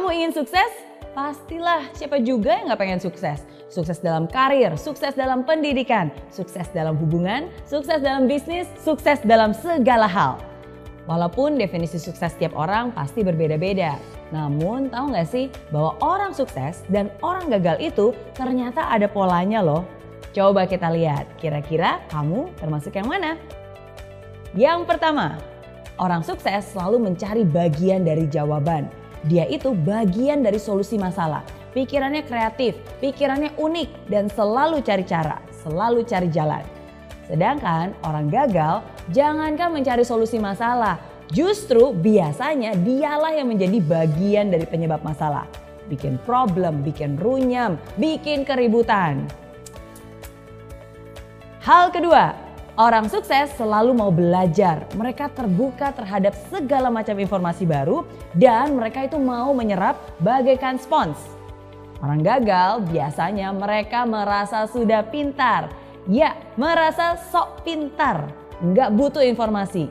Kamu ingin sukses? Pastilah, siapa juga yang gak pengen sukses? Sukses dalam karir, sukses dalam pendidikan, sukses dalam hubungan, sukses dalam bisnis, sukses dalam segala hal. Walaupun definisi sukses setiap orang pasti berbeda-beda. Namun tahu gak sih bahwa orang sukses dan orang gagal itu ternyata ada polanya loh. Coba kita lihat, kira-kira kamu termasuk yang mana? Yang pertama, orang sukses selalu mencari bagian dari jawaban. Dia itu bagian dari solusi masalah. Pikirannya kreatif, pikirannya unik dan selalu cari cara, selalu cari jalan. Sedangkan orang gagal jangankan mencari solusi masalah, justru biasanya dialah yang menjadi bagian dari penyebab masalah. Bikin problem, bikin runyam, bikin keributan. Hal kedua, orang sukses selalu mau belajar. Mereka terbuka terhadap segala macam informasi baru dan mereka itu mau menyerap bagaikan spons. Orang gagal biasanya mereka merasa sudah pintar. Ya, merasa sok pintar. Nggak butuh informasi.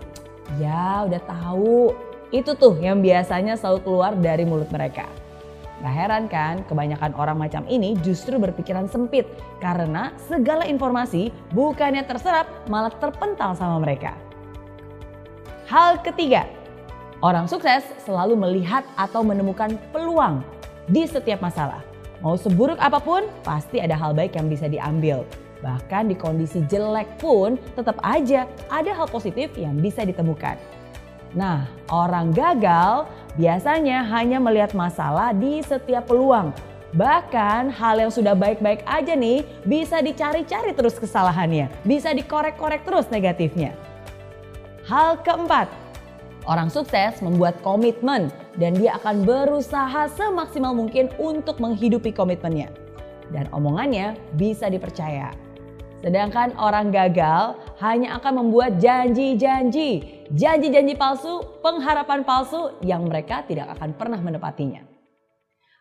Ya, udah tahu. Itu tuh yang biasanya selalu keluar dari mulut mereka. Gak heran kan kebanyakan orang macam ini justru berpikiran sempit karena segala informasi bukannya terserap malah terpental sama mereka. Hal ketiga, orang sukses selalu melihat atau menemukan peluang di setiap masalah. Mau seburuk apapun pasti ada hal baik yang bisa diambil. Bahkan di kondisi jelek pun tetap aja ada hal positif yang bisa ditemukan. Nah, orang gagal biasanya hanya melihat masalah di setiap peluang. Bahkan hal yang sudah baik-baik aja nih bisa dicari-cari terus kesalahannya. Bisa dikorek-korek terus negatifnya. Hal keempat, orang sukses membuat komitmen dan dia akan berusaha semaksimal mungkin untuk menghidupi komitmennya. Dan omongannya bisa dipercaya. Sedangkan orang gagal hanya akan membuat janji-janji palsu, pengharapan palsu yang mereka tidak akan pernah menepatinya.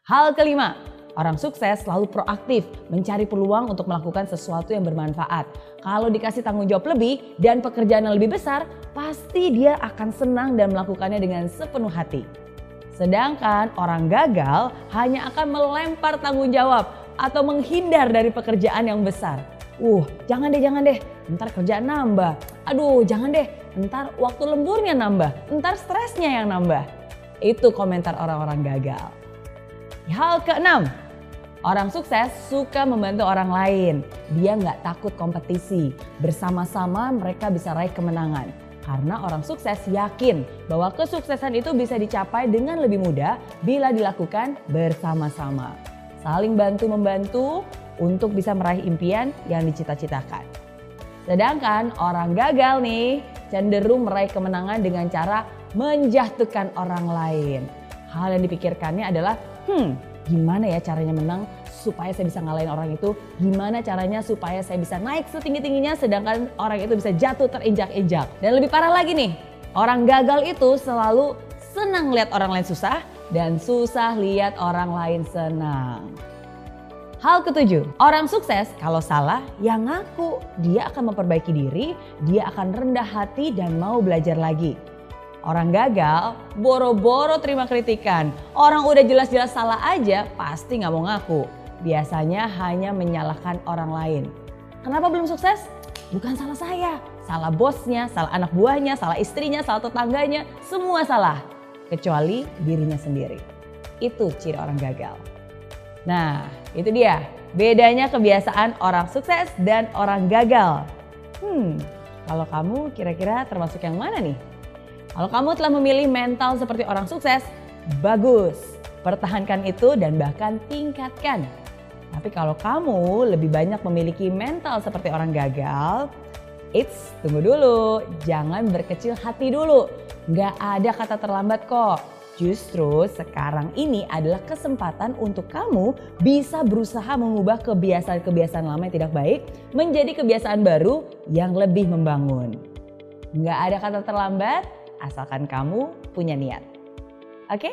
Hal kelima, orang sukses selalu proaktif mencari peluang untuk melakukan sesuatu yang bermanfaat. Kalau dikasih tanggung jawab lebih dan pekerjaan yang lebih besar, pasti dia akan senang dan melakukannya dengan sepenuh hati. Sedangkan orang gagal hanya akan melempar tanggung jawab atau menghindar dari pekerjaan yang besar. Jangan deh, ntar kerjaan nambah. Aduh, jangan deh, ntar waktu lemburnya nambah, ntar stresnya yang nambah. Itu komentar orang-orang gagal. Hal keenam, orang sukses suka membantu orang lain. Dia nggak takut kompetisi. Bersama-sama mereka bisa raih kemenangan. Karena orang sukses yakin bahwa kesuksesan itu bisa dicapai dengan lebih mudah bila dilakukan bersama-sama. Saling bantu-membantu untuk bisa meraih impian yang dicita-citakan. Sedangkan orang gagal nih cenderung meraih kemenangan dengan cara menjatuhkan orang lain. Hal yang dipikirkannya adalah, gimana ya caranya menang supaya saya bisa ngalahin orang itu? Gimana caranya supaya saya bisa naik setinggi-tingginya sedangkan orang itu bisa jatuh terinjak-injak? Dan lebih parah lagi nih, orang gagal itu selalu senang lihat orang lain susah dan susah lihat orang lain senang. Hal ketujuh, orang sukses kalau salah ya ngaku. Dia akan memperbaiki diri, dia akan rendah hati dan mau belajar lagi. Orang gagal boro-boro terima kritikan. Orang udah jelas-jelas salah aja pasti gak mau ngaku. Biasanya hanya menyalahkan orang lain. Kenapa belum sukses? Bukan salah saya, salah bosnya, salah anak buahnya, salah istrinya, salah tetangganya, semua salah. Kecuali dirinya sendiri. Itu ciri orang gagal. Nah, itu dia bedanya kebiasaan orang sukses dan orang gagal. Kalau kamu kira-kira termasuk yang mana nih? Kalau kamu telah memilih mental seperti orang sukses, bagus. Pertahankan itu dan bahkan tingkatkan. Tapi kalau kamu lebih banyak memiliki mental seperti orang gagal, tunggu dulu, jangan berkecil hati dulu. Nggak ada kata terlambat kok. Justru sekarang ini adalah kesempatan untuk kamu bisa berusaha mengubah kebiasaan-kebiasaan lama yang tidak baik menjadi kebiasaan baru yang lebih membangun. Nggak ada kata terlambat asalkan kamu punya niat. Oke?